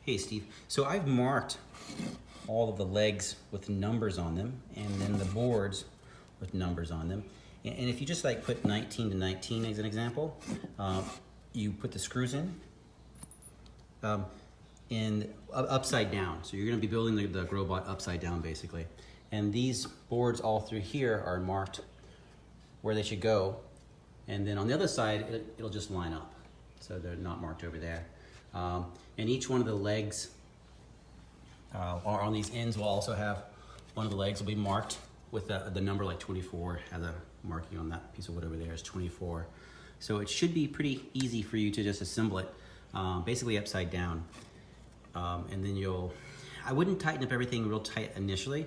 Hey Steve, so I've marked all of the legs with numbers on them and then the boards with numbers on them. And if you just like put 19 to 19 as an example, you put the screws in and upside down. So you're gonna be building the Growbot upside down basically. And these boards all through here are marked where they should go. And then on the other side, it'll just line up. So they're not marked over there. And each one of the legs or on these ends will also have one of the legs will be marked with the number like 24, has a marking on that piece of wood over there is 24. So it should be pretty easy for you to just assemble it basically upside down. And then I wouldn't tighten up everything real tight initially,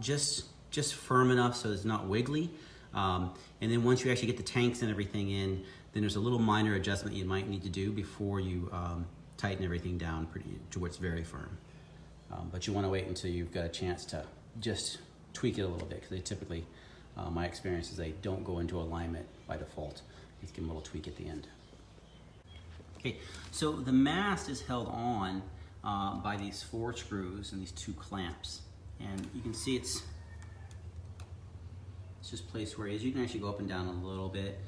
just firm enough so it's not wiggly. And then once you actually get the tanks and everything in, then there's a little minor adjustment you might need to do before you tighten everything down to where it's very firm. But you want to wait until you've got a chance to just tweak it a little bit, because they typically, my experience is they don't go into alignment by default. You give them a little tweak at the end. Okay, so the mast is held on by these 4 screws and these 2 clamps. And you can see it's just placed where it is. You can actually go up and down a little bit.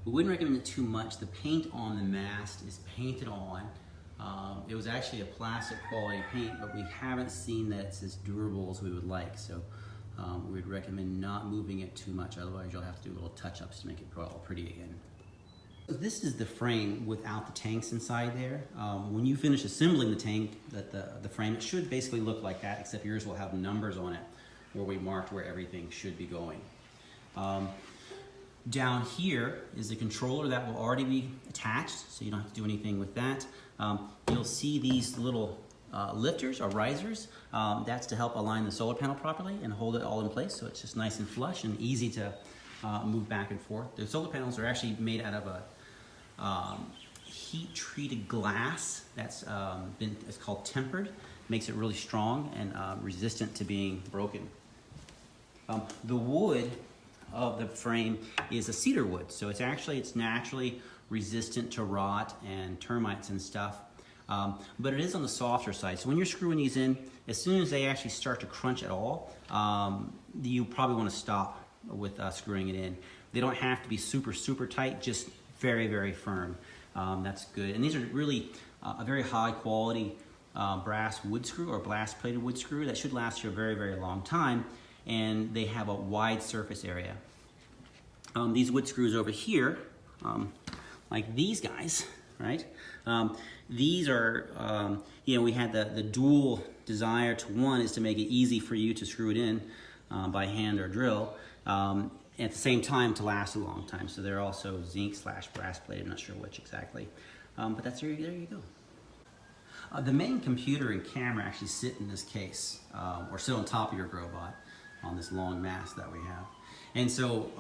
We wouldn't recommend it too much. The paint on the mast is painted on. It was actually a plastic quality paint, but we haven't seen that it's as durable as we would like. So we'd recommend not moving it too much. Otherwise you'll have to do little touch-ups to make it all pretty again. So this is the frame without the tanks inside there. When you finish assembling the tank, the frame, it should basically look like that, except yours will have numbers on it where we marked where everything should be going. Down here is the controller that will already be attached, so you don't have to do anything with that. You'll see these little lifters or risers. That's to help align the solar panel properly and hold it all in place, so it's just nice and flush and easy to move back and forth. The solar panels are actually made out of a heat-treated glass that's it's called tempered. Makes it really strong and resistant to being broken. The wood of the frame is a cedar wood, so it's naturally resistant to rot and termites and stuff, but it is on the softer side. So when you're screwing these in, as soon as they actually start to crunch at all, you probably want to stop with screwing it in. They don't have to be super tight, just very, very firm. That's good. And these are really a very high quality brass wood screw or glass plated wood screw that should last you a very, very long time. And they have a wide surface area. These wood screws over here, like these guys, right? These are, we had the dual desire to, one is to make it easy for you to screw it in by hand or drill, at the same time to last a long time. So they're also zinc/brass plated, I'm not sure which exactly. But there you go. The main computer and camera actually sit in this case, or sit on top of your Growbot on this long mast that we have. And so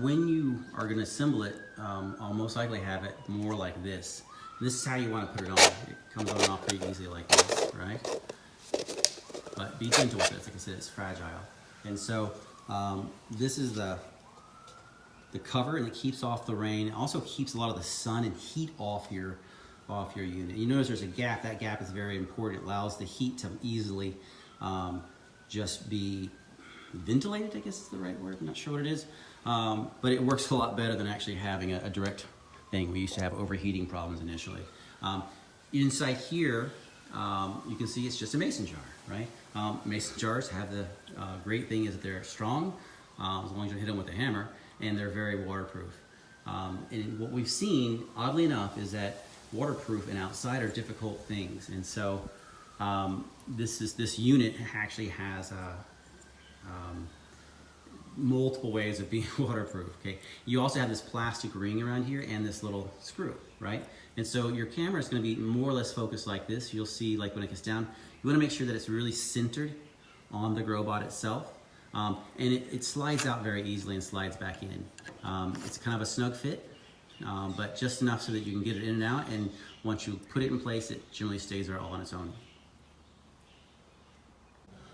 when you are going to assemble it, I'll most likely have it more like this. This is how you want to put it on. It comes on and off pretty easily like this, right? But be gentle with it. Like I said, it's fragile. And so this is the cover, and it keeps off the rain. It also keeps a lot of the sun and heat off your unit. You notice there's a gap. That gap is very important. It allows the heat to easily just be ventilated, I guess is the right word. I'm not sure what it is. But it works a lot better than actually having a direct thing. We used to have overheating problems initially. Inside here, you can see it's just a mason jar, right? Mason jars have the great thing is that they're strong, as long as you hit them with a hammer, and they're very waterproof. And what we've seen, oddly enough, is that waterproof and outside are difficult things. And so this unit actually has multiple ways of being waterproof. Okay, you also have this plastic ring around here and this little screw, right? And so your camera is going to be more or less focused like this. You'll see, like when it gets down, you want to make sure that it's really centered on the Growbot itself, and it slides out very easily and slides back in. It's kind of a snug fit, but just enough so that you can get it in and out. And once you put it in place, it generally stays there all on its own.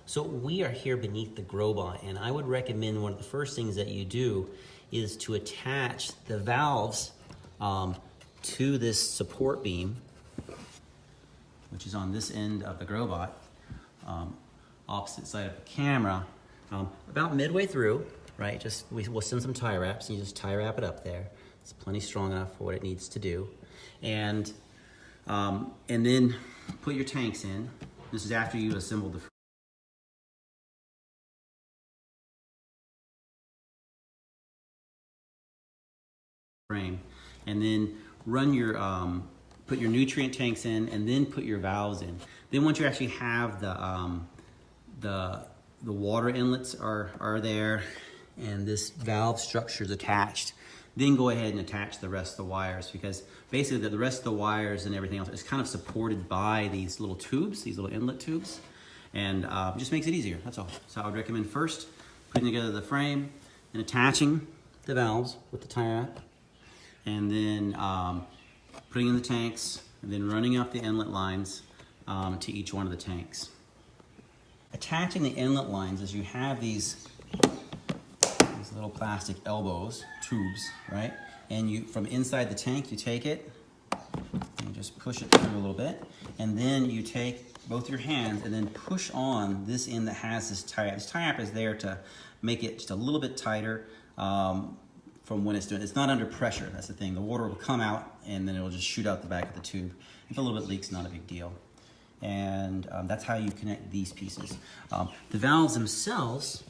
So we are here beneath the Growbot, and I would recommend one of the first things that you do is to attach the valves to this support beam which is on this end of the Growbot, opposite side of the camera, about midway through, right? We'll send some tie wraps, and you just tie wrap it up there. It's plenty strong enough for what it needs to do. And then put your tanks in. This is after you assembled the frame. And then run your, put your nutrient tanks in, and then put your valves in. Then once you actually have the water inlets are there, and this valve structure is attached, then go ahead and attach the rest of the wires, because basically the rest of the wires and everything else is kind of supported by these little tubes, these little inlet tubes, and it just makes it easier, that's all. So I would recommend first putting together the frame and attaching the valves with the tie wrap, and then putting in the tanks, and then running up the inlet lines to each one of the tanks. Attaching the inlet lines is you have these little plastic elbows, tubes, right? And you, from inside the tank, you take it and just push it through a little bit, and then you take both your hands and then push on this end that has this tie wrap. This tie wrap is there to make it just a little bit tighter from when it's doing. It's not under pressure, that's the thing. The water will come out and then it will just shoot out the back of the tube. If a little bit leaks, not a big deal. And that's how you connect these pieces. The valves themselves,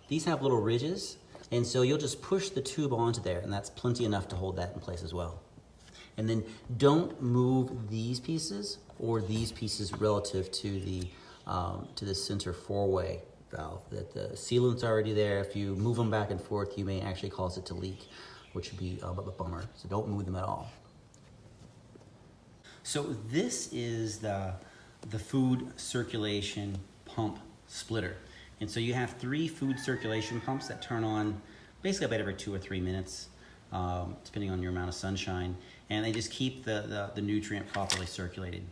these have little ridges, and so you'll just push the tube onto there, and that's plenty enough to hold that in place as well. And then don't move these pieces or these pieces relative to the center four-way valve. That the sealant's already there. If you move them back and forth, you may actually cause it to leak, which would be a bummer. So don't move them at all. So this is the food circulation pump splitter. And so you have 3 food circulation pumps that turn on basically about every 2 or 3 minutes, depending on your amount of sunshine. And they just keep the nutrient properly circulated.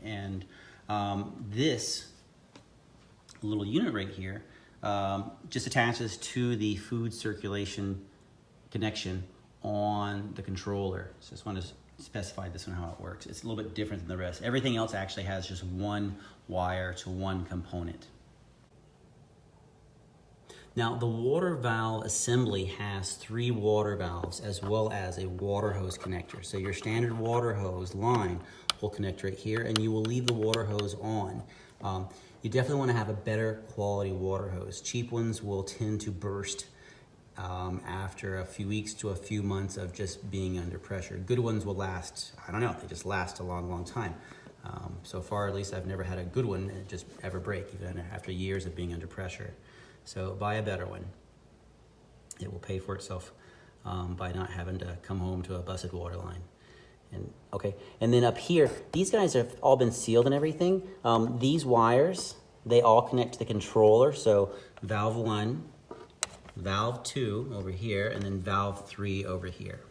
And this little unit right here just attaches to the food circulation connection on the controller. So I just want to specify this one, how it works. It's a little bit different than the rest. Everything else actually has just one wire to one component. Now, the water valve assembly has 3 water valves as well as a water hose connector. So your standard water hose line will connect right here, and you will leave the water hose on. You definitely want to have a better quality water hose. Cheap ones will tend to burst after a few weeks to a few months of just being under pressure. Good ones will last, I don't know, they just last a long, long time. So far, at least, I've never had a good one just ever break, even after years of being under pressure. So buy a better one. It will pay for itself by not having to come home to a busted water line. And then up here, these guys have all been sealed and everything. These wires, they all connect to the controller. So valve 1, valve 2 over here, and then valve 3 over here.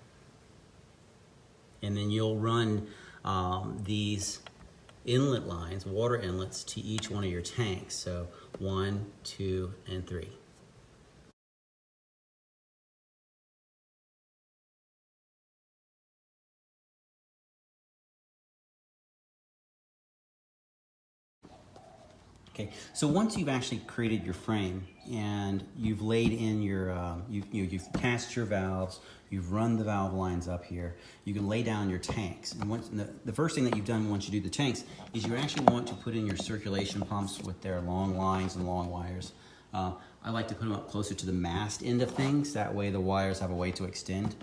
And then you'll run these inlet lines, water inlets, to each one of your tanks. So 1, 2, and 3. Okay, so once you've actually created your frame and you've laid in your, you've cast your valves, you've run the valve lines up here, you can lay down your tanks. And once, the first thing that you've done once you do the tanks is you actually want to put in your circulation pumps with their long lines and long wires. I like to put them up closer to the mast end of things. That way the wires have a way to extend.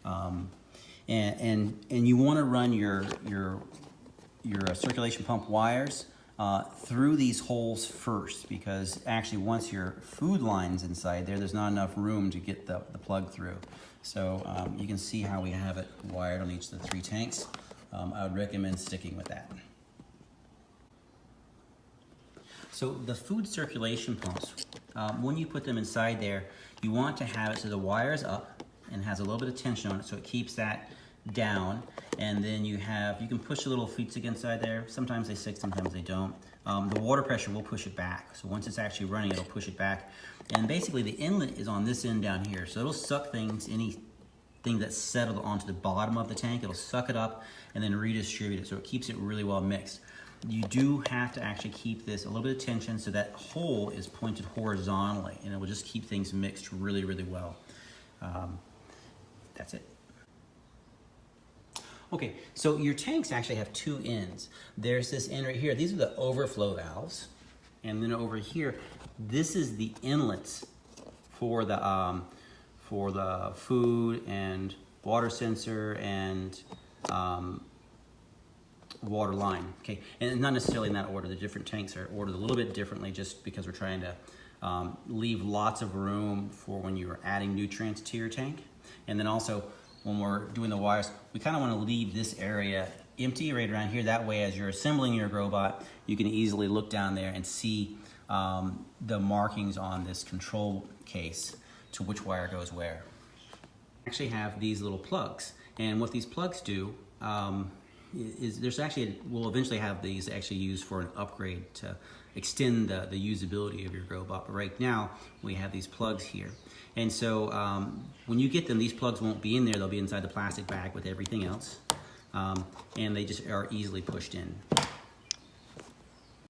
And you want to run your circulation pump wires through these holes first, because actually once your food line's inside there's not enough room to get the plug through. So you can see how we have it wired on each of the 3 tanks. I would recommend sticking with that. So the food circulation pumps, when you put them inside there, you want to have it so the wire's up and has a little bit of tension on it, so it keeps that down. And then you can push the little feet inside there. Sometimes they stick, sometimes they don't. The water pressure will push it back. So once it's actually running, it'll push it back. And basically the inlet is on this end down here. So it'll suck things, any thing that's settled onto the bottom of the tank. It'll suck it up and then redistribute it, so it keeps it really well mixed. You do have to actually keep this a little bit of tension so that hole is pointed horizontally, and it will just keep things mixed really, really well. That's it. Okay, so your tanks actually have two ends. There's this end right here. These are the overflow valves. And then over here, this is the inlets for the food and water sensor and water line. Okay, and not necessarily in that order. The different tanks are ordered a little bit differently just because we're trying to leave lots of room for when you're adding nutrients to your tank. And then also when we're doing the wires, we kind of want to leave this area empty right around here. That way, as you're assembling your robot, you can easily look down there and see the markings on this control case to which wire goes where. I actually have these little plugs, and what these plugs do is there's actually, we'll eventually have these actually used for an upgrade to extend the usability of your robot. But right now, we have these plugs here. And so when you get them, these plugs won't be in there. They'll be inside the plastic bag with everything else. And they just are easily pushed in.